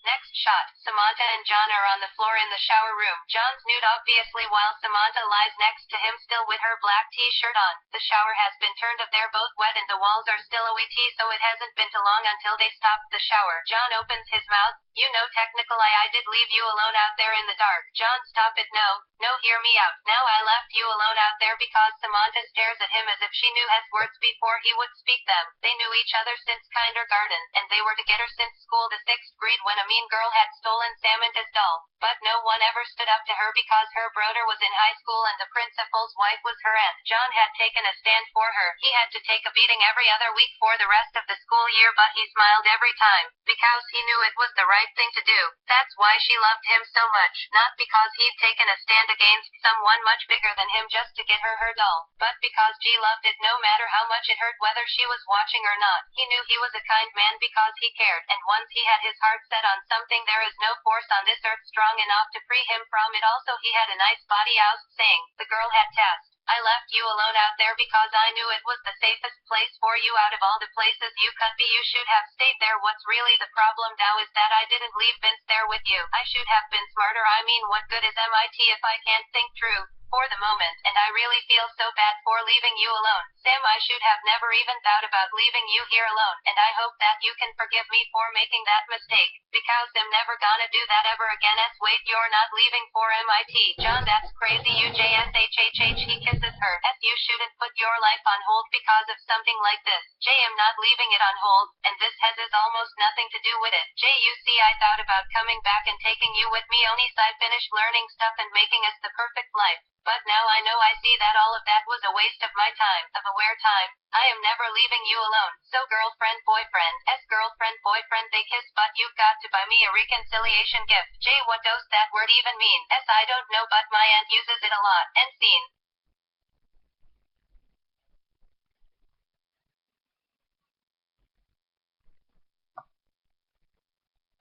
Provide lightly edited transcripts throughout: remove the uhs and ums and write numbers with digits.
Next shot, Samantha and John are on the floor in the shower room. John's nude obviously while Samantha lies next to him still with her black t-shirt on. The shower has been turned off, they're both wet and the walls are still wet so it hasn't been too long until they stopped the shower. John opens his mouth. You know technically I did leave you alone out there in the dark. John, stop it, no, hear me out. Now I left you alone out there because Samantha stares at him as if she knew his words before he would speak them. They knew each other since kindergarten, and they were together since school the 6th grade when a mean girl had stolen Samantha's doll. But no one ever stood up to her because her brother was in high school and the principal's wife was her aunt. John had taken a stand for her. He had to take a beating every other week for the rest of the school year, but he smiled every time because he knew it was the right thing to do. That's why she loved him so much, not because he'd taken a stand against someone much bigger than him just to get her doll, but because she loved it no matter how much it hurt whether she was watching or not. He knew he was a kind man because he cared, and once he had his heart set on something there is no force on this earth strong enough to free him from it. Also he had a nice body out saying, the girl had tasked. I left you alone out there because I knew it was the safest place for you out of all the places you could be. You should have stayed there. What's really the problem now is that I didn't leave Vince there with you. I should have been smarter. I mean, what good is MIT if I can't think true for the moment, and I really feel so bad for leaving you alone. Sam, I should have never even thought about leaving you here alone, and I hope that you can forgive me for making that mistake, because I'm never gonna do that ever again. Wait, you're not leaving for MIT. John, that's crazy. UJSHHH, he kisses her. You shouldn't put your life on hold because of something like this. J, I'm not leaving it on hold, and this has almost nothing to do with it. J, you see, I thought about coming back and taking you with me only I finished learning stuff and making us the perfect life. But now I know I see that all of that was a waste of my time, of aware time. I am never leaving you alone. So girlfriend, boyfriend, they kiss, but you've got to buy me a reconciliation gift. Jay, what does that word even mean? I don't know, but my aunt uses it a lot. End scene.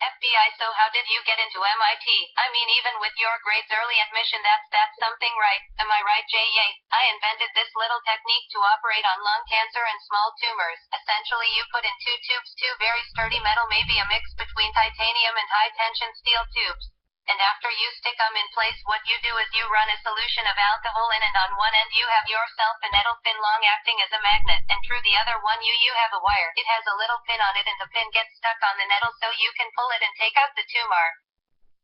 FBI, so how did you get into MIT? I mean, even with your grades early admission, that's something, right? Am I right, Jay? Yay. I invented this little technique to operate on lung cancer and small tumors. Essentially, you put in two tubes, two very sturdy metal, maybe a mix between titanium and high-tension steel tubes. And after you stick them in place, what you do is you run a solution of alcohol in, and on one end you have yourself a metal pin long acting as a magnet, and through the other one you have a wire. It has a little pin on it and the pin gets stuck on the needle so you can pull it and take out the tumor.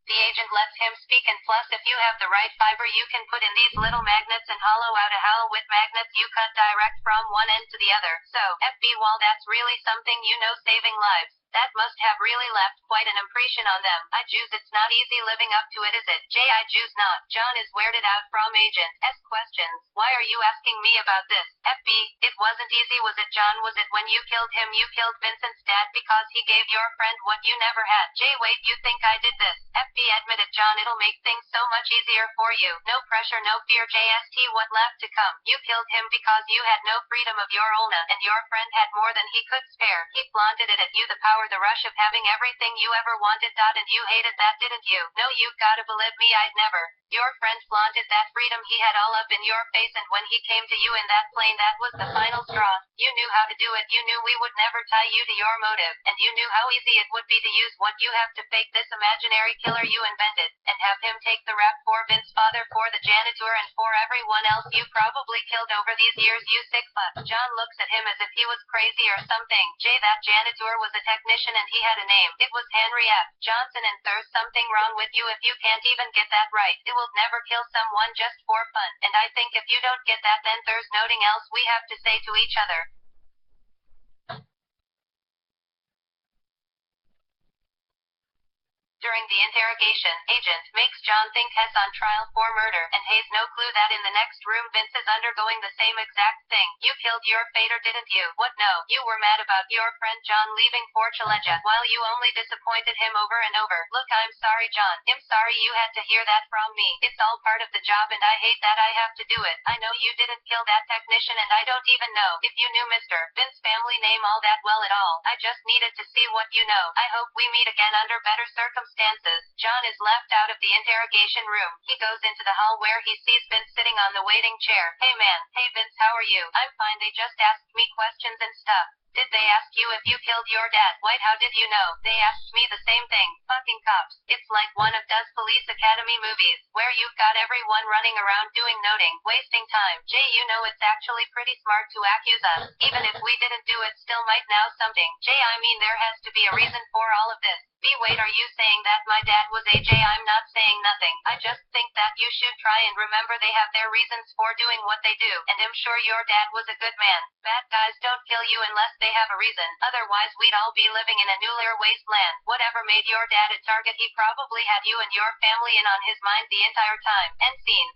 The agent lets him speak, and plus if you have the right fiber you can put in these little magnets and hollow out a hole with magnets you cut direct from one end to the other. So, FB, while that's really something, saving lives. That must have really left quite an impression on them. I choose it's not easy living up to it, is it? Jay, I choose not. John is weirded out from agent S questions. Why are you asking me about this? FB, it wasn't easy, was it, John? Was it when you killed him, you killed Vincent's dad because he gave your friend what you never had? Jay, wait, you think I did this? FB admitted, John, it'll make things so much easier for you. No pressure, no fear, JST, what left to come? You killed him because you had no freedom of your own, and your friend had more than he could spare. He flaunted it at you, the power, the rush of having everything you ever wanted, and you hated that, didn't you? No, you've gotta believe me, I'd never. Your friend flaunted that freedom he had all up in your face, and when he came to you in that plane, that was the final straw. You knew how to do it, you knew we would never tie you to your motive, and you knew how easy it would be to use what you have to fake this imaginary killer you invented, and have him take the rap for Vince's father, for the janitor, and for everyone else you probably killed over these years, you sick fuck. John looks at him as if he was crazy or something. Jay, that janitor was a technician and he had a name. It was Henry F. Johnson, and there's something wrong with you if you can't even get that right. It will never kill someone just for fun, and I think if you don't get that, then there's nothing else we have to say to each other. During the interrogation, agent makes John think Hess on trial for murder, and has no clue that in the next room Vince is undergoing the same exact thing. You killed your fader, didn't you? What, no? You were mad about your friend John leaving for Chaleja, while you only disappointed him over and over. Look, I'm sorry, John. I'm sorry you had to hear that from me. It's all part of the job, and I hate that I have to do it. I know you didn't kill that technician, and I don't even know if you knew Mr. Vince's family name all that well at all. I just needed to see what you know. I hope we meet again under better circumstances. John is left out of the interrogation room. He goes into the hall where he sees Vince sitting on the waiting chair. Hey man, hey Vince, how are you? I'm fine, they just asked me questions and stuff. Did they ask you if you killed your dad? White, how did you know? They asked me the same thing. Fucking cops. It's like one of those Police Academy movies, where you've got everyone running around doing noting, wasting time. Jay, you know it's actually pretty smart to accuse us. Even if we didn't do it, still might know something. Jay, I mean there has to be a reason for all of this. B, wait, are you saying that my dad was AJ? I'm not saying nothing. I just think that you should try and remember they have their reasons for doing what they do. And I'm sure your dad was a good man. Bad guys don't kill you unless they have a reason. Otherwise we'd all be living in a nuclear wasteland. Whatever made your dad a target, he probably had you and your family in on his mind the entire time. End scene.